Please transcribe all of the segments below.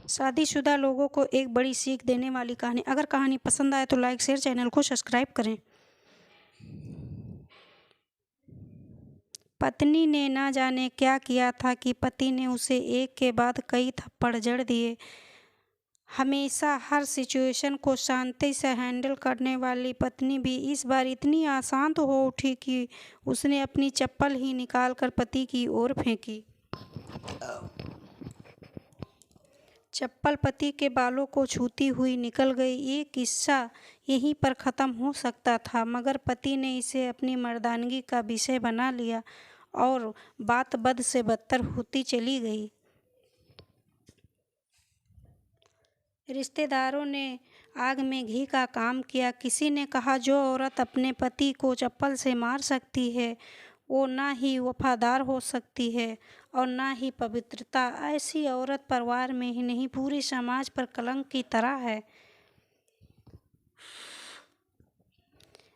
शादीशुदा लोगों को एक बड़ी सीख देने वाली कहानी। अगर कहानी पसंद आए तो लाइक शेयर चैनल को सब्सक्राइब करें। पत्नी ने ना जाने क्या किया था कि पति ने उसे एक के बाद कई थप्पड़ जड़ दिए। हमेशा हर सिचुएशन को शांति से हैंडल करने वाली पत्नी भी इस बार इतनी अशांत हो उठी कि उसने अपनी चप्पल ही निकालकर पति की ओर फेंकी। चप्पल पति के बालों को छूती हुई निकल गई। ये किस्सा यहीं पर ख़त्म हो सकता था, मगर पति ने इसे अपनी मर्दानगी का विषय बना लिया और बात बद से बदतर होती चली गई। रिश्तेदारों ने आग में घी का काम किया। किसी ने कहा, जो औरत अपने पति को चप्पल से मार सकती है वो ना ही वफादार हो सकती है और ना ही पवित्रता। ऐसी औरत परिवार में ही नहीं पूरे समाज पर कलंक की तरह है।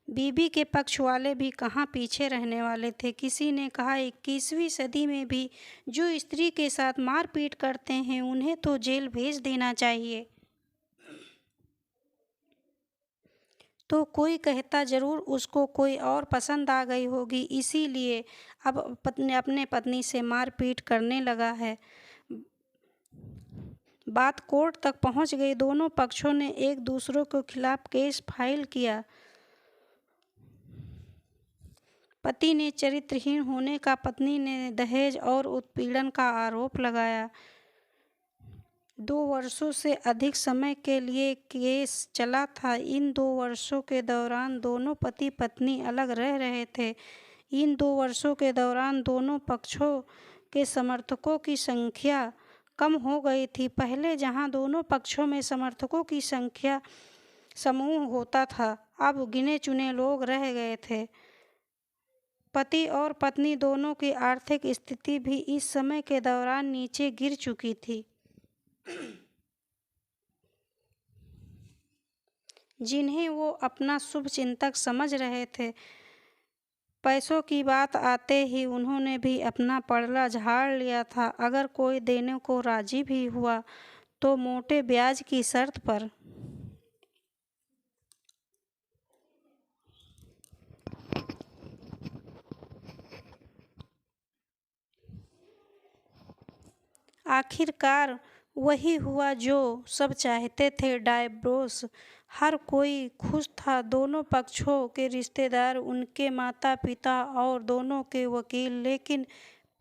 बीबी के पक्ष वाले भी कहाँ पीछे रहने वाले थे। किसी ने कहा, 21वीं सदी में भी जो स्त्री के साथ मारपीट करते हैं उन्हें तो जेल भेज देना चाहिए। तो कोई कहता, जरूर उसको कोई और पसंद आ गई होगी, इसीलिए अब अपने पत्नी से मारपीट करने लगा है। बात कोर्ट तक पहुंच गई। दोनों पक्षों ने एक दूसरे के खिलाफ केस फाइल किया। पति ने चरित्रहीन होने का, पत्नी ने दहेज और उत्पीड़न का आरोप लगाया। 2 वर्षों से अधिक समय के लिए केस चला था। इन 2 वर्षों के दौरान दोनों पति पत्नी अलग रह रहे थे। इन 2 वर्षों के दौरान दोनों पक्षों के समर्थकों की संख्या कम हो गई थी। पहले जहां दोनों पक्षों में समर्थकों की संख्या समूह होता था, अब गिने चुने लोग रह गए थे। पति और पत्नी दोनों की आर्थिक स्थिति भी इस समय के दौरान नीचे गिर चुकी थी। जिन्हें वो अपना शुभ चिंतक समझ रहे थे, पैसों की बात आते ही उन्होंने भी अपना पड़ला झाड़ लिया था। अगर कोई देने को राजी भी हुआ तो मोटे ब्याज की शर्त पर। आखिरकार वही हुआ जो सब चाहते थे, डाइवोर्स। हर कोई खुश था, दोनों पक्षों के रिश्तेदार, उनके माता पिता और दोनों के वकील। लेकिन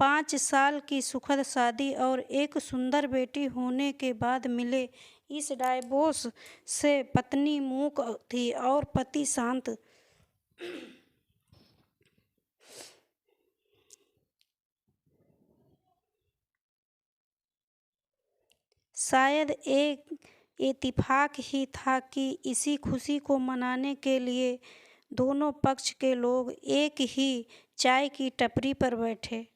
5 साल की सुखद शादी और एक सुंदर बेटी होने के बाद मिले इस डाइवोर्स से पत्नी मूक थी और पति शांत। शायद एक इत्तेफाक ही था कि इसी खुशी को मनाने के लिए दोनों पक्ष के लोग एक ही चाय की टपरी पर बैठे।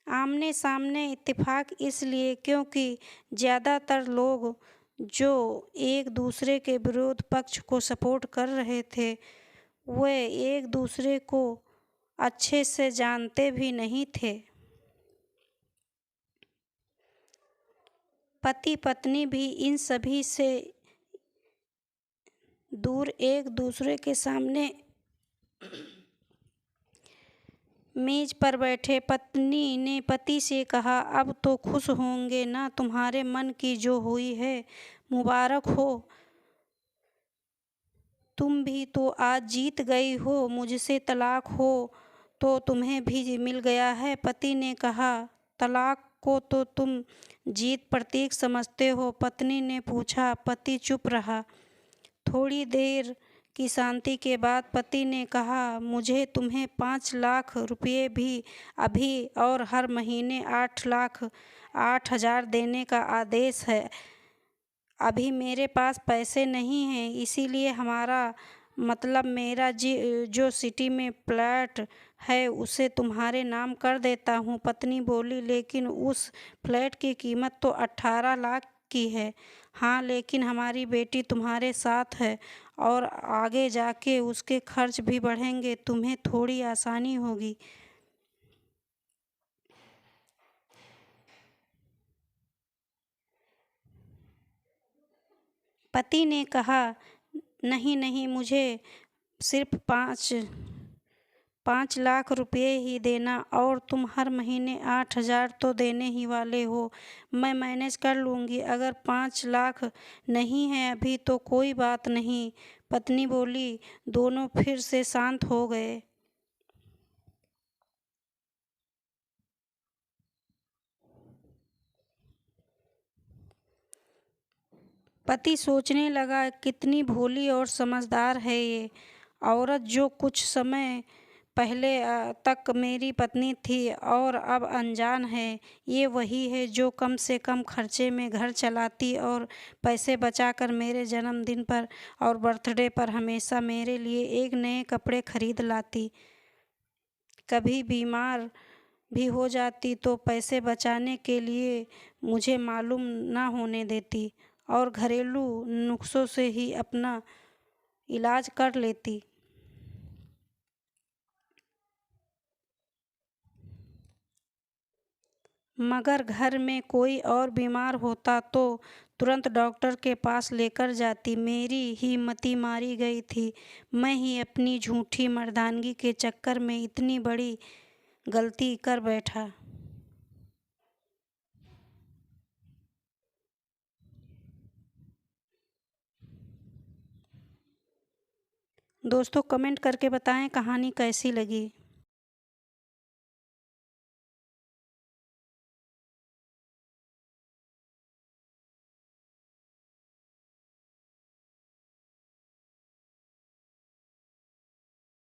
आमने सामने इत्तेफाक इसलिए क्योंकि ज़्यादातर लोग जो एक दूसरे के विरोध पक्ष को सपोर्ट कर रहे थे वे एक दूसरे को अच्छे से जानते भी नहीं थे। पति पत्नी भी इन सभी से दूर एक दूसरे के सामने मेज पर बैठे। पत्नी ने पति से कहा, अब तो खुश होंगे ना, तुम्हारे मन की जो हुई है मुबारक हो। तुम भी तो आज जीत गई हो, मुझसे तलाक हो तो तुम्हें भी मिल गया है। पति ने कहा, तलाक को तो तुम जीत प्रतीक समझते हो। पत्नी ने पूछा। पति चुप रहा। थोड़ी देर की शांति के बाद पति ने कहा, मुझे तुम्हें 5 लाख रुपये भी अभी और हर महीने 8,08,000 देने का आदेश है। अभी मेरे पास पैसे नहीं हैं, इसीलिए हमारा मतलब मेरा जो सिटी में फ्लैट है उसे तुम्हारे नाम कर देता हूँ। पत्नी बोली, लेकिन उस फ्लैट की कीमत तो 18 लाख की है। हाँ, लेकिन हमारी बेटी तुम्हारे साथ है और आगे जाके उसके खर्च भी बढ़ेंगे, तुम्हें थोड़ी आसानी होगी। पति ने कहा, नहीं नहीं, मुझे सिर्फ 5 लाख रुपए ही देना, और तुम हर महीने 8,000 तो देने ही वाले हो। मैं मैनेज कर लूँगी। अगर 5 लाख नहीं है अभी तो कोई बात नहीं, पत्नी बोली। दोनों फिर से शांत हो गए। पति सोचने लगा, कितनी भोली और समझदार है ये औरत, जो कुछ समय पहले तक मेरी पत्नी थी और अब अनजान है। ये वही है जो कम से कम खर्चे में घर चलाती और पैसे बचाकर मेरे जन्मदिन पर और बर्थडे पर हमेशा मेरे लिए एक नए कपड़े खरीद लाती। कभी बीमार भी हो जाती तो पैसे बचाने के लिए मुझे मालूम ना होने देती और घरेलू नुस्खों से ही अपना इलाज कर लेती। मगर घर में कोई और बीमार होता तो तुरंत डॉक्टर के पास लेकर जाती। मेरी ही मति मारी गई थी। मैं ही अपनी झूठी मर्दानगी के चक्कर में इतनी बड़ी गलती कर बैठा। दोस्तों, कमेंट करके बताएं कहानी कैसी लगी।